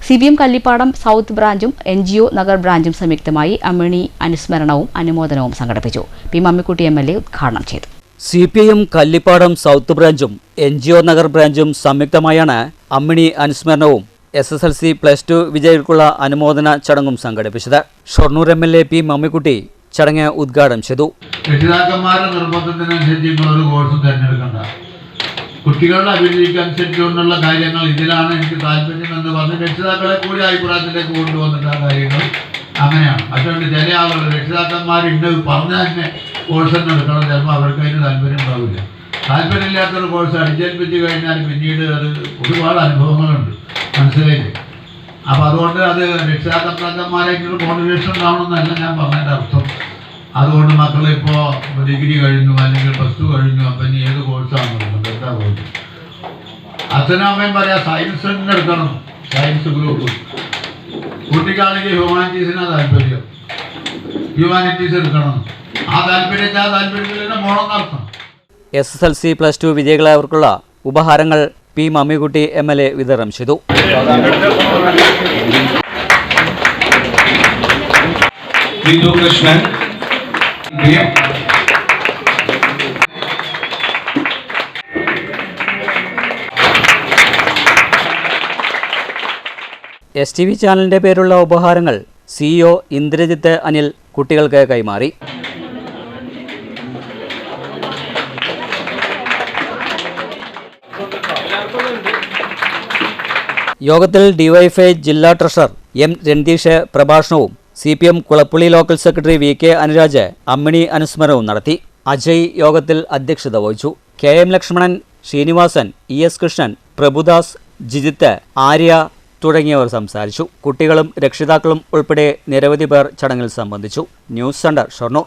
CPM Kallippadam south ബ്രാഞ്ചും NGO Nagar ബ്രാഞ്ചും സംയുക്തമായി അമ്മിണി അനുസ്മരണവും അനുമോദനവും സംഘടിപ്പിച്ചു. പി മമ്മിക്കുട്ടി MLA ഉദ്ഘാടനം ചെയ്തു. CPM കല്ലിപ്പാടം സൗത്ത് ബ്രാഞ്ചും NGO നഗർ ബ്രാഞ്ചും സംയുക്തമായാണ് അമ്മിണി അനുസ്മരണവും SSLC +2 വിജയികൾക്കുള്ള അനുമോദന ചടങ്ങും സംഘടിപ്പിച്ചത്. ഷൊർണൂർ MLA പി മമ്മിക്കുട്ടി ചടങ്ങ് ഉദ്ഘാടനം ചെയ്തു. രക്ഷിതാക്കന്മാരുടെ നിർബന്ധത്തിനനുസരിച്ച് ഒരു കോഴ്സും തിരഞ്ഞെടുക്കണ്ട, കുട്ടികളുടെ അഭിരുചിക്കനുസരിച്ചുകൊണ്ടുള്ള കാര്യങ്ങൾ ഇതിലാണ് എനിക്ക് താല്പര്യം എന്ന് പറഞ്ഞ് രക്ഷിതാക്കളെ കൂടി അഭിപ്രായത്തിലേക്ക് കൊണ്ടുവന്നിട്ട് ആ കാര്യങ്ങൾ അങ്ങനെയാണ്. അതുകൊണ്ട് ചില ആളുകൾ രക്ഷിതാക്കന്മാരുണ്ട് പറഞ്ഞാൽ തന്നെ കോഴ്സ് തന്നെ എടുക്കണം, ചിലപ്പോൾ അവർക്ക് അതിന് താല്പര്യം ഉണ്ടാവില്ല. താല്പര്യമില്ലാത്തൊരു കോഴ്സ് അടിച്ചേൽപ്പിച്ച് കഴിഞ്ഞാൽ പിന്നീട് അത് ഒരുപാട് അനുഭവങ്ങളുണ്ട് മനസ്സിലായില്ലേ. അപ്പോൾ അതുകൊണ്ട് അത് രക്ഷിതാക്കന്മാരെങ്കിലും മോട്ടിവേഷൻ ഉണ്ടാവണമെന്നല്ല ഞാൻ പറഞ്ഞതിൻ്റെ അർത്ഥം. അതുകൊണ്ട് മക്കളിപ്പോൾ ഡിഗ്രി കഴിഞ്ഞു അല്ലെങ്കിൽ +2 കഴിഞ്ഞു, അപ്പം ഇനി ഏത് കോഴ്സാണെന്നുള്ളത് എന്താ കോഴ്സ്? അച്ഛനും അമ്മയും പറയാം സയൻസ് തന്നെ എടുക്കണം, സയൻസ് ഗ്രൂപ്പ്. കുട്ടിക്കാണെങ്കിൽ ഹ്യൂമാനിറ്റീസിനാണ് താല്പര്യം, ഹ്യൂമാനിറ്റീസ് എടുക്കണം. ആ താല്പര്യത്തിൽ തന്നെ പോകണമെന്നർത്ഥം. SSLC +2 വിജയികളവർക്കുള്ള ഉപഹാരങ്ങൾ പി മമ്മിക്കുട്ടി MLA വിതരണം ചെയ്തു. STV ചാനലിന്റെ പേരുള്ള ഉപഹാരങ്ങൾ CEO ഇന്ദ്രജിത്ത് അനിൽ കുട്ടികൾക്ക് കൈമാറി. യോഗത്തിൽ DYFI ജില്ലാ ട്രഷറർ M രൺദീഷ് പ്രഭാഷണവും CPM Kulappulli local secretary VK Anuraj Ammini അനുസ്മരണവും നടത്തി. അജയ് യോഗത്തിൽ അധ്യക്ഷത വഹിച്ചു. KM ലക്ഷ്മണൻ, ശ്രീനിവാസൻ, ES കൃഷ്ണൻ, പ്രഭുദാസ്, ജിജിത്ത്, ആര്യ തുടങ്ങിയവർ സംസാരിച്ചു. കുട്ടികളും രക്ഷിതാക്കളും ഉൾപ്പെടെ നിരവധി പേർ ചടങ്ങിൽ സംബന്ധിച്ചു. News centre Shoranur.